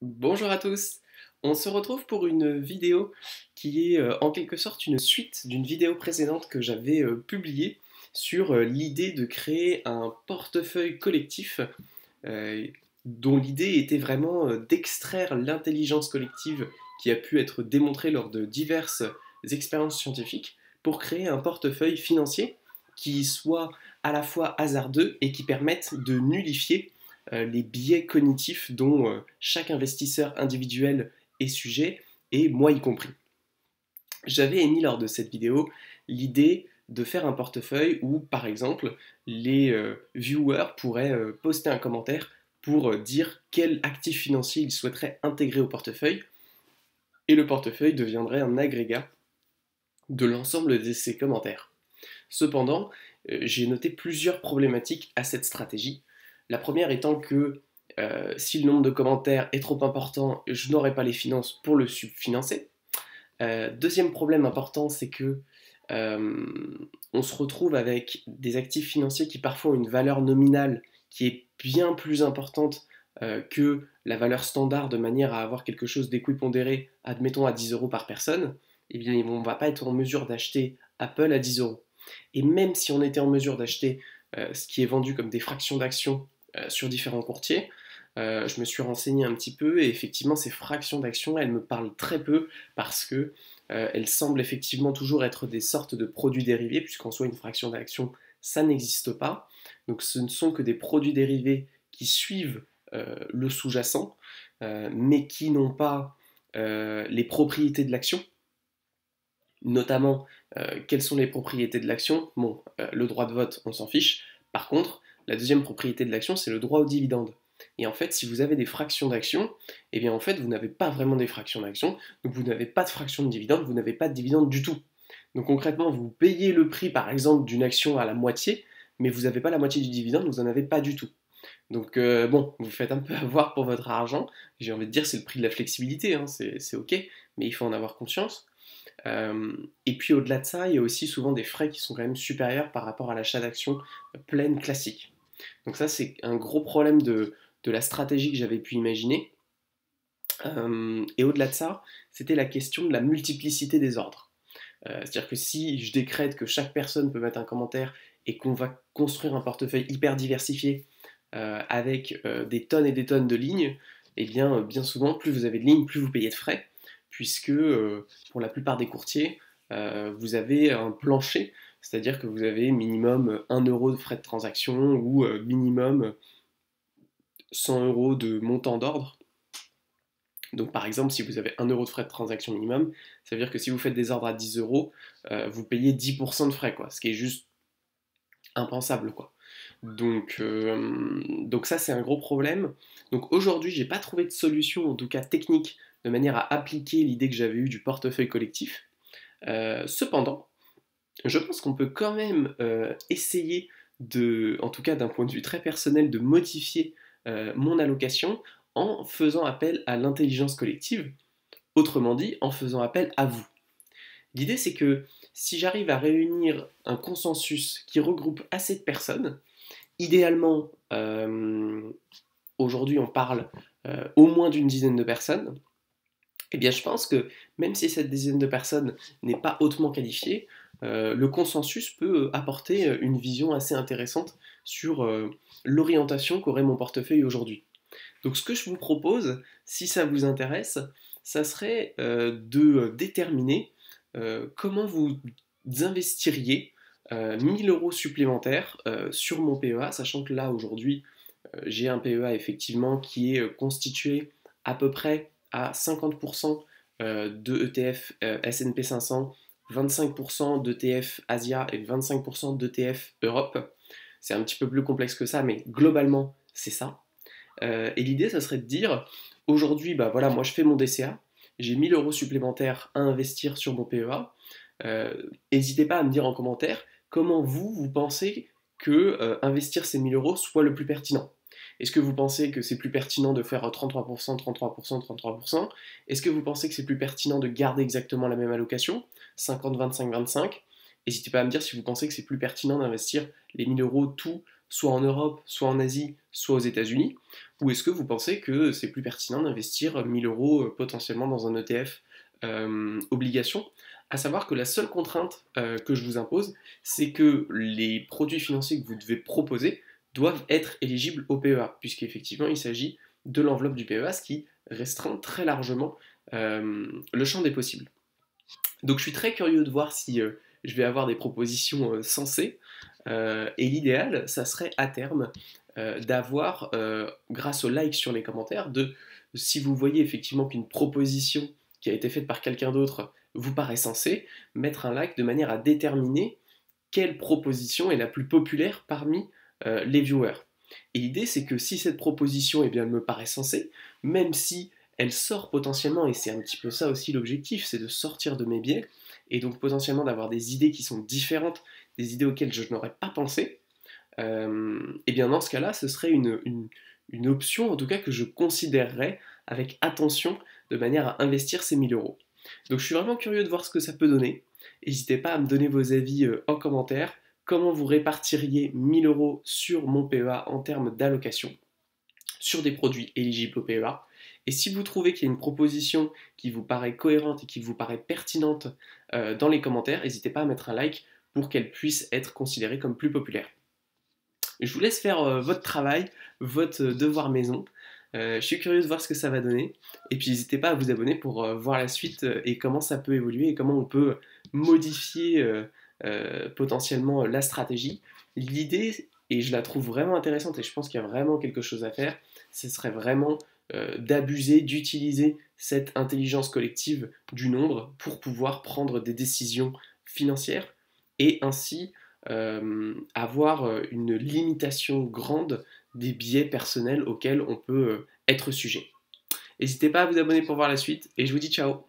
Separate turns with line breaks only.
Bonjour à tous, on se retrouve pour une vidéo qui est en quelque sorte une suite d'une vidéo précédente que j'avais publiée sur l'idée de créer un portefeuille collectif euh, dont l'idée était vraiment d'extraire l'intelligence collective qui a pu être démontrée lors de diverses expériences scientifiques pour créer un portefeuille financier qui soit à la fois hasardeux et qui permette de nullifier les biais cognitifs dont chaque investisseur individuel est sujet, et moi y compris. J'avais émis lors de cette vidéo l'idée de faire un portefeuille où, par exemple, les viewers pourraient poster un commentaire pour dire quel actif financier ils souhaiteraient intégrer au portefeuille, et le portefeuille deviendrait un agrégat de l'ensemble de ces commentaires. Cependant, j'ai noté plusieurs problématiques à cette stratégie. La première étant que si le nombre de commentaires est trop important, je n'aurai pas les finances pour le subfinancer. Deuxième problème important, c'est que on se retrouve avec des actifs financiers qui parfois ont une valeur nominale qui est bien plus importante que la valeur standard de manière à avoir quelque chose d'équipondéré, admettons à 10 euros par personne. Eh bien, on ne va pas être en mesure d'acheter Apple à 10 euros. Et même si on était en mesure d'acheter ce qui est vendu comme des fractions d'actions sur différents courtiers, je me suis renseigné un petit peu et effectivement ces fractions d'actions, elles me parlent très peu parce que elles semblent effectivement toujours être des sortes de produits dérivés, puisqu'en soi une fraction d'action, ça n'existe pas. Donc ce ne sont que des produits dérivés qui suivent le sous-jacent, mais qui n'ont pas les propriétés de l'action. Notamment, quelles sont les propriétés de l'action? Bon, le droit de vote, on s'en fiche. Par contre, la deuxième propriété de l'action, c'est le droit au dividende. Et en fait, si vous avez des fractions d'actions, eh bien en fait, vous n'avez pas vraiment des fractions d'actions, donc vous n'avez pas de fraction de dividende, vous n'avez pas de dividende du tout. Donc concrètement, vous payez le prix, par exemple, d'une action à la moitié, mais vous n'avez pas la moitié du dividende, vous n'en avez pas du tout. Donc bon, vous faites un peu avoir pour votre argent. J'ai envie de dire, c'est le prix de la flexibilité, hein, c'est ok, mais il faut en avoir conscience. Et puis au-delà de ça, il y a aussi souvent des frais qui sont quand même supérieurs par rapport à l'achat d'actions pleines classiques. Donc ça, c'est un gros problème de la stratégie que j'avais pu imaginer. Et au-delà de ça, c'était la question de la multiplicité des ordres. C'est-à-dire que si je décrète que chaque personne peut mettre un commentaire et qu'on va construire un portefeuille hyper diversifié avec des tonnes et des tonnes de lignes, et bien souvent, plus vous avez de lignes, plus vous payez de frais, puisque pour la plupart des courtiers, vous avez un plancher, c'est-à-dire que vous avez minimum 1 euro de frais de transaction ou minimum 100 euros de montant d'ordre. Donc par exemple, si vous avez 1 euro de frais de transaction minimum, ça veut dire que si vous faites des ordres à 10 euros, vous payez 10% de frais, quoi, ce qui est juste impensable, quoi. Donc ça, c'est un gros problème. Donc aujourd'hui, j'ai pas trouvé de solution, en tout cas technique, de manière à appliquer l'idée que j'avais eue du portefeuille collectif. Cependant, je pense qu'on peut quand même essayer de, en tout cas d'un point de vue très personnel, de modifier mon allocation en faisant appel à l'intelligence collective, autrement dit, en faisant appel à vous. L'idée, c'est que si j'arrive à réunir un consensus qui regroupe assez de personnes, idéalement, aujourd'hui on parle au moins d'une dizaine de personnes, eh bien je pense que même si cette dizaine de personnes n'est pas hautement qualifiée, le consensus peut apporter une vision assez intéressante sur l'orientation qu'aurait mon portefeuille aujourd'hui. Donc ce que je vous propose, si ça vous intéresse, ça serait de déterminer comment vous investiriez 1000 euros supplémentaires sur mon PEA, sachant que là aujourd'hui j'ai un PEA effectivement qui est constitué à peu près à 50% de ETF S&P 500, 25% d'ETF Asia et 25% d'ETF Europe. C'est un petit peu plus complexe que ça, mais globalement c'est ça. Et l'idée, ça serait de dire, aujourd'hui, bah voilà, moi je fais mon DCA, j'ai 1000 euros supplémentaires à investir sur mon PEA. N'hésitez pas à me dire en commentaire comment vous pensez que investir ces 1000 euros soit le plus pertinent. Est-ce que vous pensez que c'est plus pertinent de faire 33%, 33%, 33%? Est-ce que vous pensez que c'est plus pertinent de garder exactement la même allocation, 50, 25, 25? N'hésitez pas à me dire si vous pensez que c'est plus pertinent d'investir les 1000 euros tout, soit en Europe, soit en Asie, soit aux États-Unis. Ou est-ce que vous pensez que c'est plus pertinent d'investir 1000 euros potentiellement dans un ETF obligation? À savoir que la seule contrainte que je vous impose, c'est que les produits financiers que vous devez proposer doivent être éligibles au PEA, puisqu'effectivement il s'agit de l'enveloppe du PEA, ce qui restreint très largement le champ des possibles. Donc je suis très curieux de voir si je vais avoir des propositions sensées. Et l'idéal, ça serait à terme d'avoir, grâce aux likes sur les commentaires, si vous voyez effectivement qu'une proposition qui a été faite par quelqu'un d'autre vous paraît sensée, mettre un like de manière à déterminer quelle proposition est la plus populaire parmi les viewers. Et l'idée, c'est que si cette proposition eh bien, elle me paraît sensée, même si elle sort potentiellement, et c'est un petit peu ça aussi l'objectif, c'est de sortir de mes biais, et donc potentiellement d'avoir des idées qui sont différentes, des idées auxquelles je n'aurais pas pensé, et bien dans ce cas-là, ce serait une option, en tout cas que je considérerais avec attention, de manière à investir ces 1000 euros. Donc je suis vraiment curieux de voir ce que ça peut donner. N'hésitez pas à me donner vos avis en commentaire. Comment vous répartiriez 1000 euros sur mon PEA en termes d'allocation sur des produits éligibles au PEA. Et si vous trouvez qu'il y a une proposition qui vous paraît cohérente et qui vous paraît pertinente dans les commentaires, n'hésitez pas à mettre un like pour qu'elle puisse être considérée comme plus populaire. Je vous laisse faire votre travail, votre devoir maison. Je suis curieux de voir ce que ça va donner. Et puis n'hésitez pas à vous abonner pour voir la suite et comment ça peut évoluer et comment on peut modifier potentiellement la stratégie. L'idée, et je la trouve vraiment intéressante et je pense qu'il y a vraiment quelque chose à faire, ce serait vraiment d'abuser, d'utiliser cette intelligence collective du nombre pour pouvoir prendre des décisions financières et ainsi avoir une limitation grande des biais personnels auxquels on peut être sujet. N'hésitez pas à vous abonner pour voir la suite et je vous dis ciao.